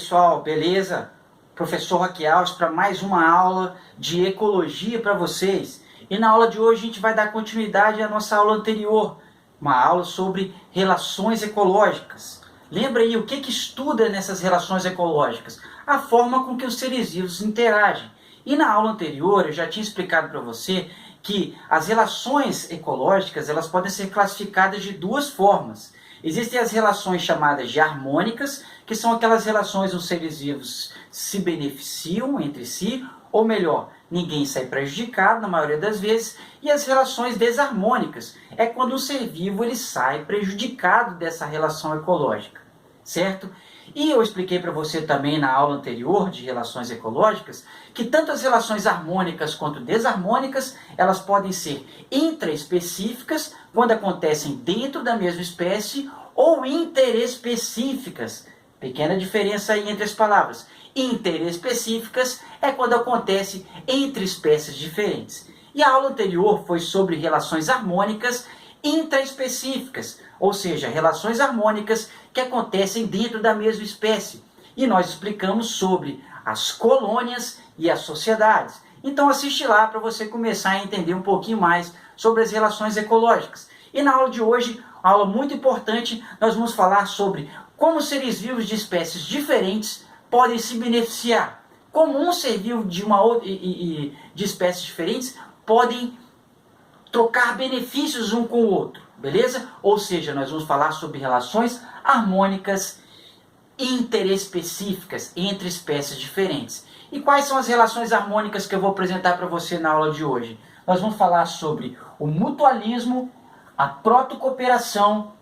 pessoal, beleza? Professor Roque Alves para mais uma aula de ecologia para vocês. E na aula de hoje a gente vai dar continuidade à nossa aula anterior, uma aula sobre relações ecológicas. Lembra aí o que estuda nessas relações ecológicas? A forma com que os seres vivos interagem. E na aula anterior eu já tinha explicado para você que as relações ecológicas elas podem ser classificadas de duas formas. Existem as relações chamadas de harmônicas, que são aquelas relações onde os seres vivos se beneficiam entre si, ou melhor, ninguém sai prejudicado na maioria das vezes, e as relações desarmônicas, é quando o ser vivo ele sai prejudicado dessa relação ecológica, certo? E eu expliquei para você também na aula anterior de relações ecológicas, que tanto as relações harmônicas quanto desarmônicas, elas podem ser intraespecíficas, quando acontecem dentro da mesma espécie, ou interespecíficas. Pequena diferença aí entre as palavras. Interespecíficas é quando acontece entre espécies diferentes. E a aula anterior foi sobre relações harmônicas intraespecíficas, ou seja, relações harmônicas que acontecem dentro da mesma espécie. E nós explicamos sobre as colônias e as sociedades. Então assiste lá para você começar a entender um pouquinho mais sobre as relações ecológicas. E na aula de hoje, uma aula muito importante, nós vamos falar sobre como seres vivos de espécies diferentes podem se beneficiar. Como um ser vivo de uma outra de espécies diferentes podem trocar benefícios um com o outro, beleza? Ou seja, nós vamos falar sobre relações harmônicas interespecíficas entre espécies diferentes. E quais são as relações harmônicas que eu vou apresentar para você na aula de hoje? Nós vamos falar sobre o mutualismo, a protocooperação,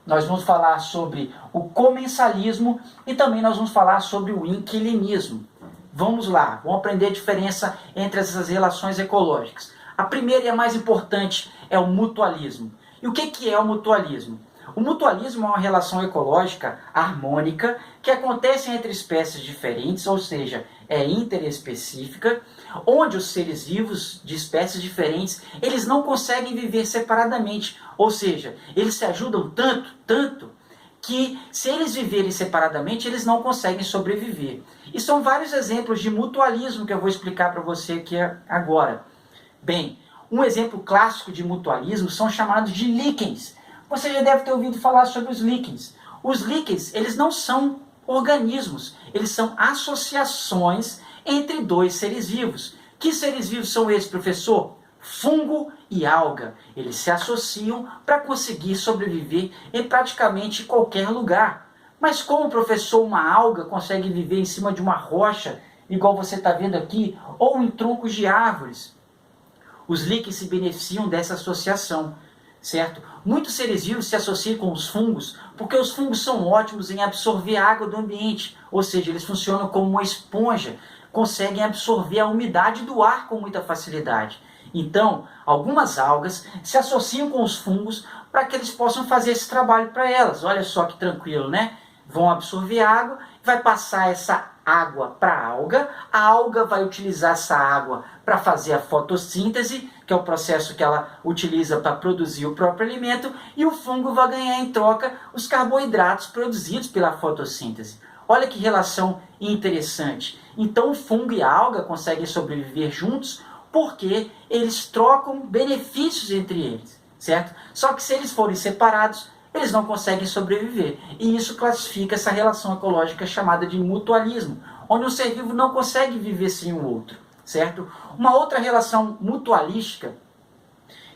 nós vamos falar sobre o comensalismo e também nós vamos falar sobre o inquilinismo. Vamos lá, vamos aprender a diferença entre essas relações ecológicas. A primeira e a mais importante é o mutualismo. E o que é o mutualismo? O mutualismo é uma relação ecológica harmônica que acontece entre espécies diferentes, ou seja, é interespecífica, onde os seres vivos de espécies diferentes, eles não conseguem viver separadamente, ou seja, eles se ajudam tanto, que se eles viverem separadamente, eles não conseguem sobreviver. E são vários exemplos de mutualismo que eu vou explicar para você aqui agora. Bem, um exemplo clássico de mutualismo são chamados de líquens. Você já deve ter ouvido falar sobre os líquens. Os líquens, eles não são organismos, eles são associações entre dois seres vivos. Que seres vivos são esses, professor? Fungo e alga. Eles se associam para conseguir sobreviver em praticamente qualquer lugar. Mas como, professor, uma alga consegue viver em cima de uma rocha, igual você está vendo aqui, ou em troncos de árvores? Os líquens se beneficiam dessa associação, certo? Muitos seres vivos se associam com os fungos, porque os fungos são ótimos em absorver a água do ambiente, ou seja, eles funcionam como uma esponja, conseguem absorver a umidade do ar com muita facilidade. Então, algumas algas se associam com os fungos para que eles possam fazer esse trabalho para elas. Olha só que tranquilo, né? Vão absorver água, vai passar essa água para a alga vai utilizar essa água para fazer a fotossíntese, que é o processo que ela utiliza para produzir o próprio alimento, e o fungo vai ganhar em troca os carboidratos produzidos pela fotossíntese. Olha que relação interessante. Então o fungo e a alga conseguem sobreviver juntos porque eles trocam benefícios entre eles, certo? Só que se eles forem separados, eles não conseguem sobreviver. E isso classifica essa relação ecológica chamada de mutualismo, onde um ser vivo não consegue viver sem o outro, certo? Uma outra relação mutualística,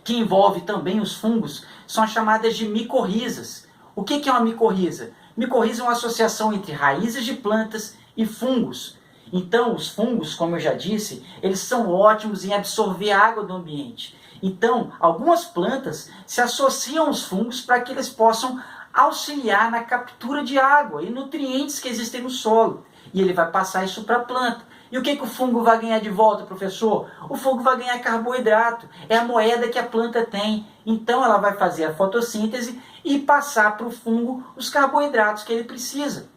que envolve também os fungos, são as chamadas de micorrizas. O que é uma micorriza? Micorriza é uma associação entre raízes de plantas e fungos. Então, os fungos, como eu já disse, eles são ótimos em absorver a água do ambiente. Então, algumas plantas se associam aos fungos para que eles possam auxiliar na captura de água e nutrientes que existem no solo. E ele vai passar isso para a planta. E o que o fungo vai ganhar de volta, professor? O fungo vai ganhar carboidrato. É a moeda que a planta tem. Então, ela vai fazer a fotossíntese e passar para o fungo os carboidratos que ele precisa.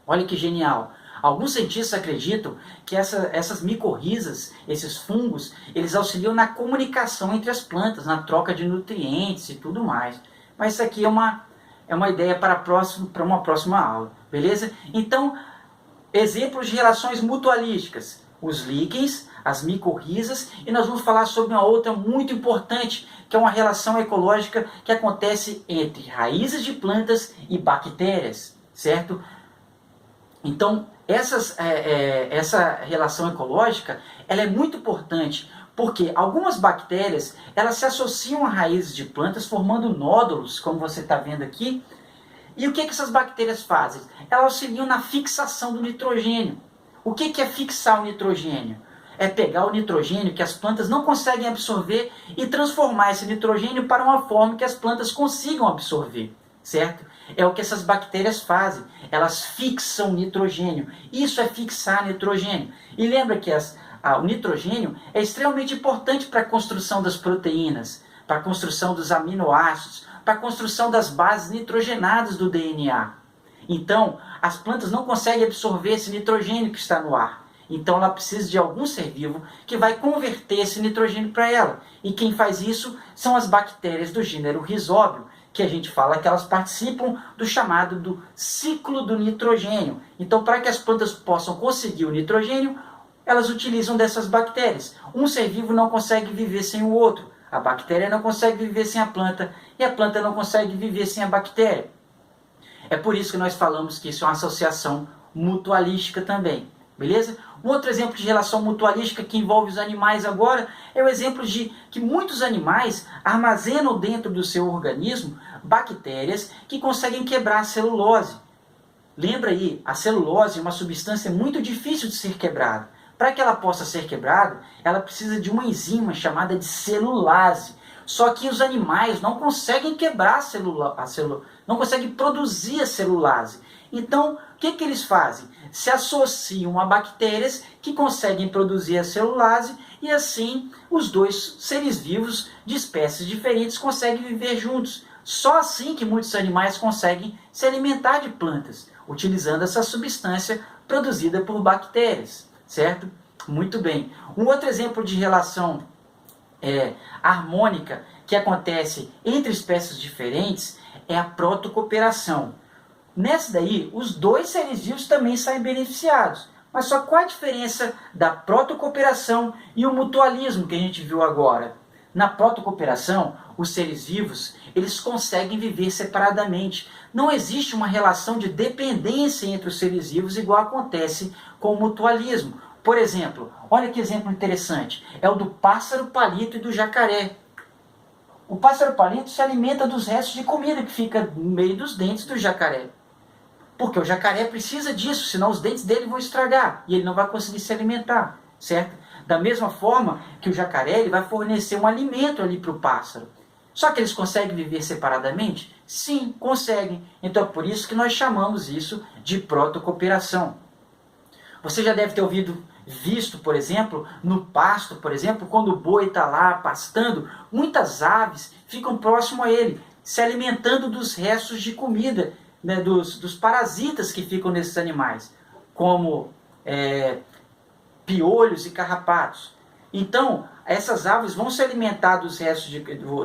Olha que genial. Alguns cientistas acreditam que essas micorrizas, esses fungos, eles auxiliam na comunicação entre as plantas, na troca de nutrientes e tudo mais. Mas isso aqui é uma ideia para uma próxima aula, beleza? Então, Exemplos de relações mutualísticas: os líquens, as micorrizas, e nós vamos falar sobre uma outra muito importante, que é uma relação ecológica que acontece entre raízes de plantas e bactérias, certo? Então, essa relação ecológica ela é muito importante, porque algumas bactérias elas se associam a raízes de plantas formando nódulos, como você está vendo aqui. E o que essas bactérias fazem? Elas auxiliam na fixação do nitrogênio. O que é fixar o nitrogênio? É pegar o nitrogênio que as plantas não conseguem absorver e transformar esse nitrogênio para uma forma que as plantas consigam absorver, certo? É o que essas bactérias fazem. Elas fixam nitrogênio. Isso é fixar nitrogênio. E lembra que o nitrogênio é extremamente importante para a construção das proteínas, para a construção dos aminoácidos, para a construção das bases nitrogenadas do DNA. Então, as plantas não conseguem absorver esse nitrogênio que está no ar. Então, ela precisa de algum ser vivo que vai converter esse nitrogênio para ela. E quem faz isso são as bactérias do gênero Rhizóbio, que a gente fala que elas participam do chamado do ciclo do nitrogênio. Então, para que as plantas possam conseguir o nitrogênio, elas utilizam dessas bactérias. Um ser vivo não consegue viver sem o outro. A bactéria não consegue viver sem a planta e a planta não consegue viver sem a bactéria. É por isso que nós falamos que isso é uma associação mutualística também. Beleza? Um outro exemplo de relação mutualística que envolve os animais agora é o exemplo de que muitos animais armazenam dentro do seu organismo bactérias que conseguem quebrar a celulose. Lembra aí, a celulose é uma substância muito difícil de ser quebrada. Para que ela possa ser quebrada, ela precisa de uma enzima chamada de celulase. Só que os animais não conseguem quebrar não conseguem produzir a celulase. Então, o que eles fazem? Se associam a bactérias que conseguem produzir a celulase e assim os dois seres vivos de espécies diferentes conseguem viver juntos. Só assim que muitos animais conseguem se alimentar de plantas, utilizando essa substância produzida por bactérias, certo? Muito bem. Um outro exemplo de relação harmônica que acontece entre espécies diferentes é a protocooperação. Nessa daí, os dois seres vivos também saem beneficiados. Mas só qual a diferença da protocooperação e o mutualismo que a gente viu agora? Na protocooperação, os seres vivos eles conseguem viver separadamente. Não existe uma relação de dependência entre os seres vivos igual acontece com o mutualismo. Por exemplo, olha que exemplo interessante, é o do pássaro palito e do jacaré. O pássaro palito se alimenta dos restos de comida que fica no meio dos dentes do jacaré. Porque o jacaré precisa disso, senão os dentes dele vão estragar e ele não vai conseguir se alimentar, certo? Da mesma forma que o jacaré ele vai fornecer um alimento ali para o pássaro. Só que eles conseguem viver separadamente? Sim, conseguem. Então é por isso que nós chamamos isso de protocooperação. Você já deve ter visto, por exemplo, no pasto, por exemplo, quando o boi está lá pastando, muitas aves ficam próximo a ele, se alimentando dos restos de comida, né, dos parasitas que ficam nesses animais, como piolhos e carrapatos. Então, essas aves vão se alimentar dos restos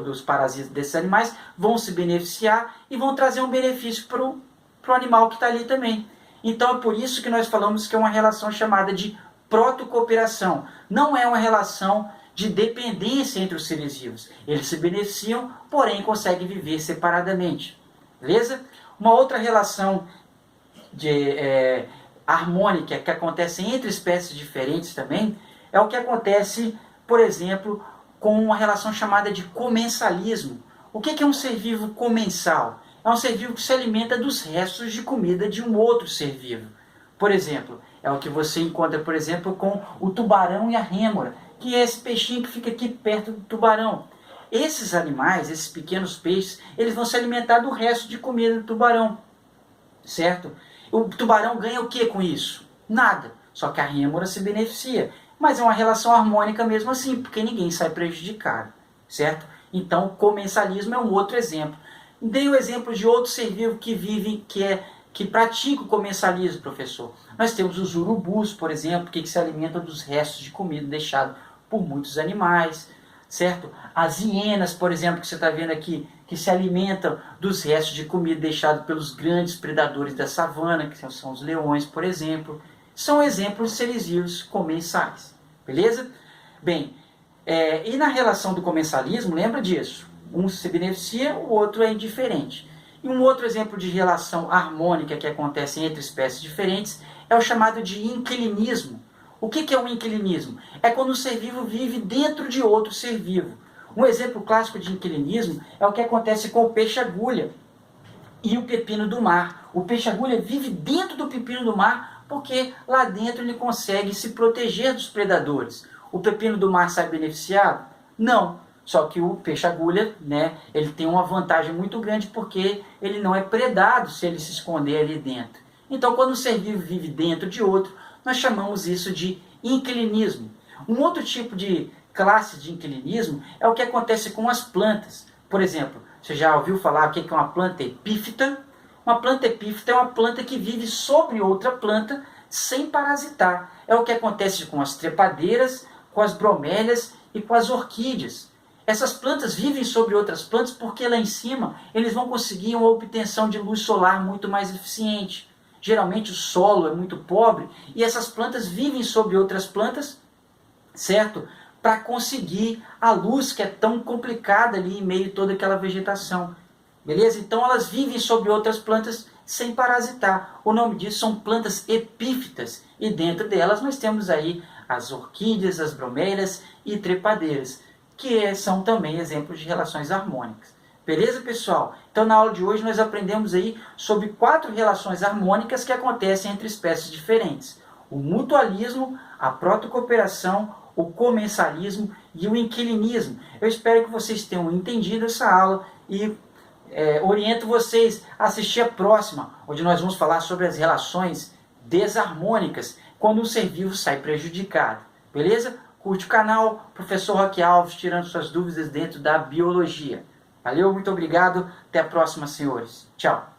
dos parasitas desses animais, vão se beneficiar e vão trazer um benefício para o animal que está ali também. Então, é por isso que nós falamos que é uma relação chamada de protocooperação. Não é uma relação de dependência entre os seres vivos. Eles se beneficiam, porém conseguem viver separadamente. Beleza? Uma outra relação harmônica que acontece entre espécies diferentes também é o que acontece, por exemplo, com uma relação chamada de comensalismo. O que é um ser vivo comensal? É um ser vivo que se alimenta dos restos de comida de um outro ser vivo. Por exemplo, é o que você encontra, por exemplo, com o tubarão e a rêmora, que é esse peixinho que fica aqui perto do tubarão. Esses animais, esses pequenos peixes, eles vão se alimentar do resto de comida do tubarão, certo? O tubarão ganha o que com isso? Nada, só que a rêmora se beneficia. Mas é uma relação harmônica mesmo assim, porque ninguém sai prejudicado, certo? Então, comensalismo é um outro exemplo. Dei o exemplo de outro ser vivo que vive, que pratica o comensalismo, professor. Nós temos os urubus, por exemplo, que se alimentam dos restos de comida deixado por muitos animais, certo? As hienas, por exemplo, que você está vendo aqui, que se alimentam dos restos de comida deixado pelos grandes predadores da savana, que são os leões, por exemplo. são exemplos de seres vivos comensais. Beleza? Bem, e na relação do comensalismo, lembra disso. Um se beneficia, o outro é indiferente. E um outro exemplo de relação harmônica que acontece entre espécies diferentes é o chamado de inquilinismo. O que é o inquilinismo? É quando um ser vivo vive dentro de outro ser vivo. Um exemplo clássico de inquilinismo é o que acontece com o peixe-agulha e o pepino do mar. O peixe-agulha vive dentro do pepino do mar porque lá dentro ele consegue se proteger dos predadores. O pepino do mar sai beneficiado? Não. Só que o peixe-agulha, né, ele tem uma vantagem muito grande porque ele não é predado se ele se esconder ali dentro. Então, quando um ser vivo vive dentro de outro, nós chamamos isso de inquilinismo. Um outro tipo de classe de inquilinismo é o que acontece com as plantas. Por exemplo, você já ouviu falar o que é uma planta epífita? Uma planta epífita é uma planta que vive sobre outra planta sem parasitar. É o que acontece com as trepadeiras, com as bromélias e com as orquídeas. Essas plantas vivem sobre outras plantas porque lá em cima eles vão conseguir uma obtenção de luz solar muito mais eficiente. Geralmente o solo é muito pobre e essas plantas vivem sobre outras plantas, certo? Para conseguir a luz que é tão complicada ali em meio a toda aquela vegetação. Beleza? Então elas vivem sobre outras plantas sem parasitar. O nome disso são plantas epífitas e dentro delas nós temos aí as orquídeas, as bromélias e trepadeiras, que são também exemplos de relações harmônicas. Beleza, pessoal? Então, na aula de hoje, nós aprendemos aí sobre 4 relações harmônicas que acontecem entre espécies diferentes. O mutualismo, a protocooperação, o comensalismo e o inquilinismo. Eu espero que vocês tenham entendido essa aula e oriento vocês a assistir a próxima, onde nós vamos falar sobre as relações desarmônicas, quando um ser vivo sai prejudicado. Beleza? Curte o canal, Professor Roque Alves, tirando suas dúvidas dentro da biologia. Valeu, muito obrigado, até a próxima, senhores. Tchau.